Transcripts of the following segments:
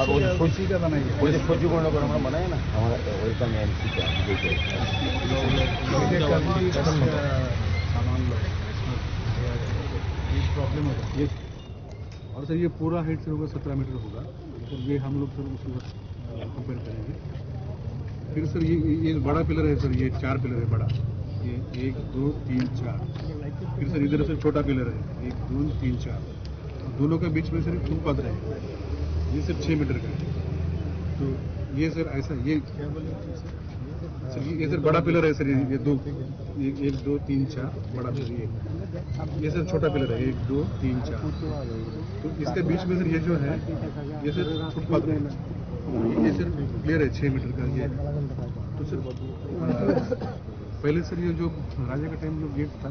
और वो सूची का बनाइए, वो जो सूची को हम बनाए ना हमारा वेलकम एमसी का सामान लो ये प्रॉब्लम होगा ये। और सर ये पूरा हाइट से होगा 17 मीटर होगा, तो ये हम लोग सर उसके बाद कंपेयर करेंगे। फिर सर ये बड़ा पिलर है सर, ये 4 पिलर है बड़ा, ये 1 2 3 4। फिर सर इधर से छोटा पिलर है 1 2 3 4, दोनों के बीच में सर फुटपाथ रहेगा, ये सर 6 मीटर का है। तो ये सर ऐसा ये सर ये सर बड़ा पिलर है सर, ये 2 1 2 3 4 बड़ा पिलर, ये सर छोटा पिलर है 1 2 3 4। तो इसके बीच में सर ये जो है ये सर फुटपाथ रहेगा, ये सर क्लियर है 6 मीटर का ये। तो सर पहले सर ये जो राजा का टाइम जो गेट था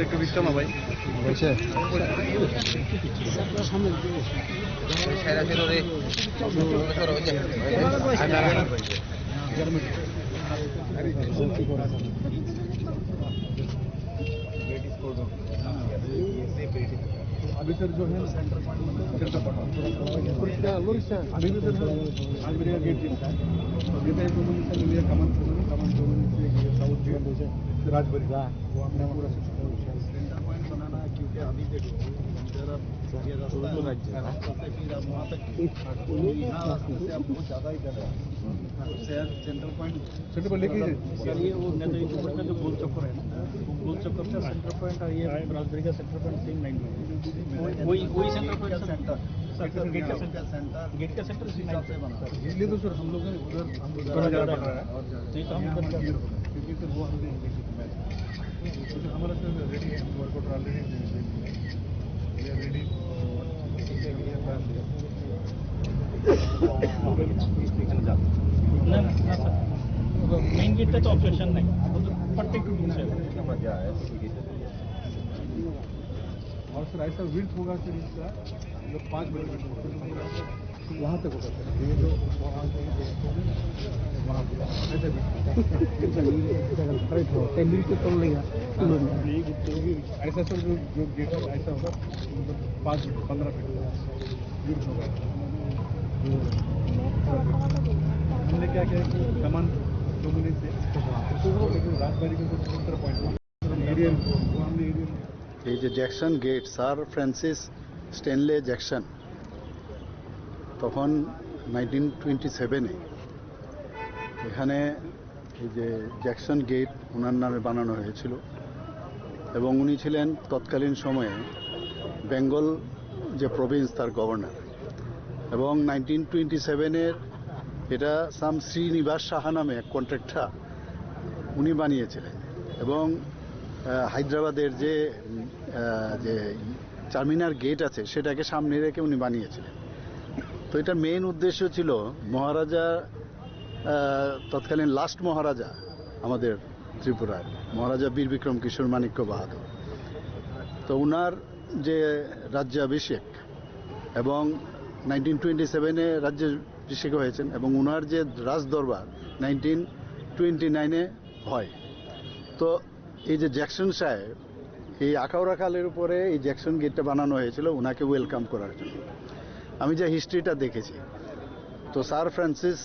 एक विस्टम है भाई वैसे अभी सर जो है सेंटर पॉइंट अभी भी सर राजबरी का गेट जिसका है कमन साउथ राजबरी वो हमने पूरा सेंटर पॉइंट बनाना है, क्योंकि अभी देखो ये रास्ता वहाँ तक बहुत ज़्यादा ही कर रहा है। सेंटर पॉइंट लेके सर ये वो जो गोल चक्कर है ना, गोल चक्कर का सेंटर पॉइंट और ये राजबरी का सेंटर पॉइंट सेम लाइन में वही सेंटर पॉइंट सेंटर गेट का सेंटर इसी हिसाब से बना, इसलिए तो सर हम लोग उधर जा रहा है नहीं तो हम क्योंकि सर वो हमने हमारा सर रेडी है workout already ready main gate तो ऑब्जेक्शन नहीं पट्टी और सर ऐसा विड्थ होगा सर इसका मतलब 5 मीटर वहाँ तक होगा सर, ये जो वहाँ ऐसा सर जो गेट है ऐसा होगा 5 मीटर 15 फीट विड्थ होगा। हमने क्या किया कि कमान डोमिनेट से लेकिन राजबाड़ी के सेंटर पॉइंट एरियल वो हमने एरियल এই যে Jackson gate sir Francis Stanley Jackson তখন 1927-এ এখানে এই যে জ্যাকসন গেট ওনার নামে বানানো হয়েছিল এবং উনি ছিলেন তৎকালীন সময়ে বেঙ্গল যে প্রভিন্স তার গভর্নর। এবং 1927-এর এটা সাম শ্রীনিবাস সাহা নামে এক কন্ট্রাক্টর উনি বানিয়েছিলেন এবং হায়দ্রাবাদের যে চারমিনার গেট আছে সেটাকে সামনে রেখে উনি বানিয়েছিলেন। তো এটার মেইন উদ্দেশ্য ছিল মহারাজা তৎকালীন লাস্ট মহারাজা আমাদের ত্রিপুরার মহারাজা বীর বিক্রম কিশোর মাণিক্য বাহাদুর, তো উনার যে রাজ্যাভিষেক এবং 1927-এ রাজ্যাভিষেক হয়েছেন এবং উনার যে রাজদরবার 1929-এ হয়। তো এই যে জ্যাকসন সাহেব এই আখাউড়া খালের উপরে এই জ্যাকসন গেটটা বানানো হয়েছিল ওনাকে ওয়েলকাম করার জন্য। আমি যে হিস্ট্রিটা দেখেছি তো স্যার ফ্রান্সিস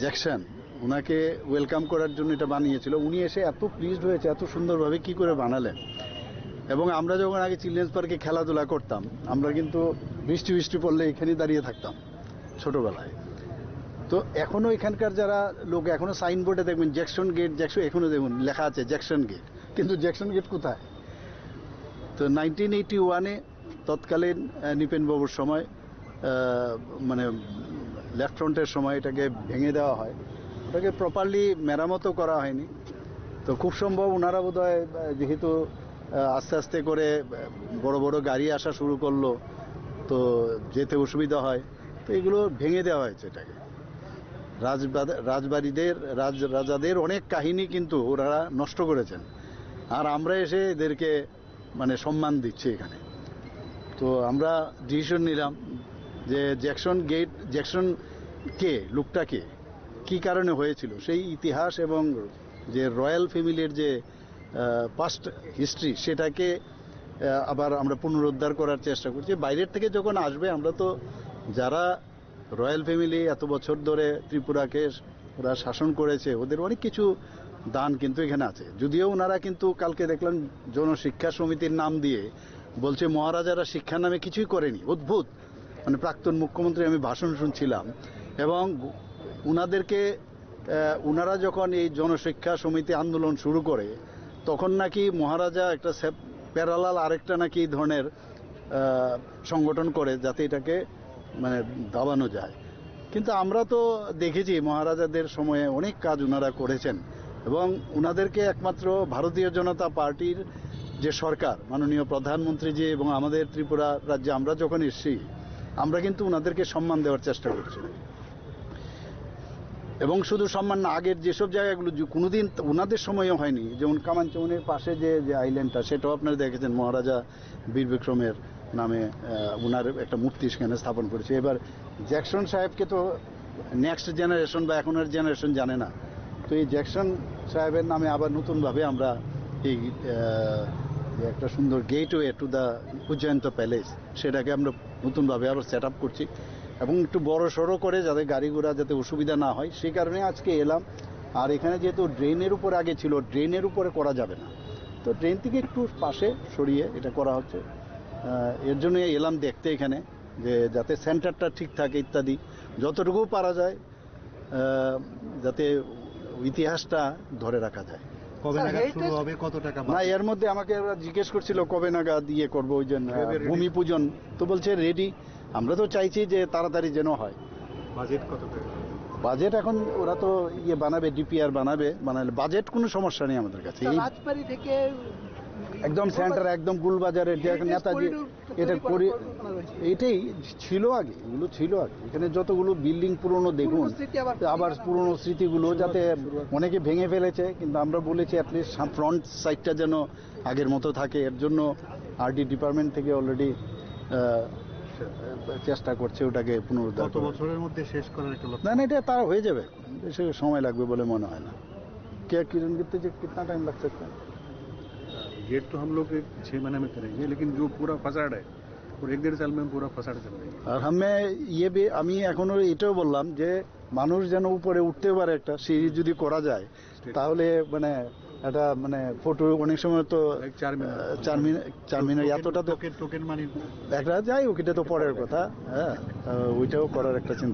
জ্যাকসন ওনাকে ওয়েলকাম করার জন্য এটা বানিয়েছিল। উনি এসে এত প্লিজড হয়েছে এত সুন্দরভাবে কি করে বানালেন। এবং আমরা যখন আগে চিলড্রেন্স পার্কে খেলাধুলা করতাম আমরা কিন্তু বৃষ্টি পড়লে এখানেই দাঁড়িয়ে থাকতাম ছোটবেলায়। তো এখনো এখানকার যারা লোক এখনো সাইনবোর্ডে দেখবেন জ্যাকসন গেট জ্যাকসন, এখনো দেখুন লেখা আছে জ্যাকসন গেট, কিন্তু জ্যাকসন গেট কোথায়? তো 1981-এ তৎকালীন নিপেন বাবুর সময় মানে লেফট ফ্রন্টের সময় এটাকে ভেঙে দেওয়া হয়, ওটাকে প্রপারলি মেরামতও করা হয়নি। তো খুব সম্ভব ওনারা বোধহয় যেহেতু আস্তে আস্তে করে বড় বড় গাড়ি আসা শুরু করলো তো যেতে অসুবিধা হয়, তো এগুলো ভেঙে দেওয়া হয়েছে এটাকে। রাজাদের অনেক কাহিনী কিন্তু ওরা নষ্ট করেছেন, আর আমরা এসে এদেরকে মানে সম্মান দিচ্ছি এখানে। তো আমরা ডিসিশন নিলাম যে জ্যাকসন কে লোকটা কে, কী কারণে হয়েছিল সেই ইতিহাস এবং যে রয়্যাল ফ্যামিলির যে পাস্ট হিস্ট্রি সেটাকে আবার আমরা পুনরুদ্ধার করার চেষ্টা করছি। বাইরের থেকে যখন আসবে, আমরা তো যারা রয়্যাল ফ্যামিলি এত বছর ধরে ত্রিপুরাকে ওরা শাসন করেছে, ওদের অনেক কিছু দান কিন্তু এখানে আছে। যদিও ওনারা কিন্তু কালকে দেখলাম জনশিক্ষা সমিতির নাম দিয়ে বলছে মহারাজারা শিক্ষার নামে কিছুই করেনি। অদ্ভুত, মানে প্রাক্তন মুখ্যমন্ত্রী আমি ভাষণ শুনছিলাম, এবং উনাদেরকে উনারা যখন এই জনশিক্ষা সমিতি আন্দোলন শুরু করে তখন নাকি মহারাজা একটা প্যারালাল আরেকটা নাকি এই ধরনের সংগঠন করে যাতে এটাকে মানে দাবানো যায়। কিন্তু আমরা তো দেখেছি মহারাজাদের সময়ে অনেক কাজ ওনারা করেছেন, এবং ওনাদেরকে একমাত্র ভারতীয় জনতা পার্টির যে সরকার, মাননীয় প্রধানমন্ত্রীজি এবং আমাদের ত্রিপুরা রাজ্যে আমরা যখন এসেছি, আমরা কিন্তু ওনাদেরকে সম্মান দেওয়ার চেষ্টা করছি। এবং শুধু সম্মান না, আগের যেসব জায়গাগুলো কোনোদিন ওনাদের সময়ও হয়নি, যেমন কামানচৌনের পাশে যে আইল্যান্ডটা, সেটাও আপনারা দেখেছেন মহারাজা বীর বিক্রমের নামে ওনার একটা মূর্তি সেখানে স্থাপন করেছে। এবার জ্যাকসন সাহেবকে তো নেক্সট জেনারেশন বা এখনের জেনারেশন জানে না, তো এই জ্যাকসন সাহেবের নামে আবার নতুনভাবে আমরা এই যে একটা সুন্দর gateway to the Ujjayanta palace, সেটাকে আমরা নতুনভাবে আবার সেট আপ করছি, এবং একটু বড় সড়ো করে যাতে গাড়ি ঘোড়া যাতে অসুবিধা না হয় সেই কারণে আজকে এলাম। আর এখানে যেহেতু ড্রেনের উপর আগে ছিল, ড্রেনের উপরে করা যাবে না, তো ড্রেন থেকে একটু পাশে সরিয়ে এটা করা হচ্ছে। এর জন্য এলাম দেখতে এখানে, যে যাতে সেন্টারটা ঠিক থাকে ইত্যাদি, যতটুকু পারা যায় যাতে ইতিহাসটা ধরে রাখা যায়। কবে নাগাদ শুরু হবে, কত টাকা? না, এর মধ্যে আমাকে ওরা জিজ্ঞেস করছিল কবে নাগাদ দিয়ে করবো ওই জন্য ভূমি পূজন, তো বলছে রেডি। আমরা তো চাইছি যে তাড়াতাড়ি যেন হয়। বাজেট কত টাকা? বাজেট এখন ওরা তো বানাবে, ডিপিআর বানালে বাজেট কোনো সমস্যা নেই আমাদের কাছে। এই রাজবাড়ি থেকে একদম সেন্টার, একদম গুলবাজারের যে নেতাজি, এটা করে এইটাই ছিল আগে, এগুলো ছিল আগে। এখানে যতগুলো বিল্ডিং পুরনো দেখুন, আবার পুরনো স্মৃতিগুলো যাতে অনেকে ভেঙে ফেলেছে, কিন্তু আমরা বলেছি অ্যাটলিস্ট ফ্রন্ট সাইডটা যেন আগের মতো থাকে। এর জন্য আরডি ডিপার্টমেন্ট থেকে অলরেডি চেষ্টা করছে ওটাকে পুনরুদ্ধার। কত বছরের মধ্যে শেষ করার একটা লক্ষ্য? না, এটা তার হয়ে যাবে, বেশি সময় লাগবে বলে মনে হয় না। क्या किरण कितने कितना टाइम लग सकता है? गेट तो हम लोग 6 महीने में करेंगे, लेकिन जो पूरा फसाड है और 1-1.5 साल में हम पूरा फसाड कर देंगे। আর আমি এখনো এটাও বললাম যে মানুষ যেন উপরে উঠতে পারে, একটা সিঁড়ি যদি করা যায় তাহলে মানে এটা মানে ফটো অনেক সময় তো 4 মিনিট এতটা তো টোকেন মানি একটা যাই হোক, এটা তো পরের কথা। হ্যাঁ, ওইটাও করার একটা চিন্তা।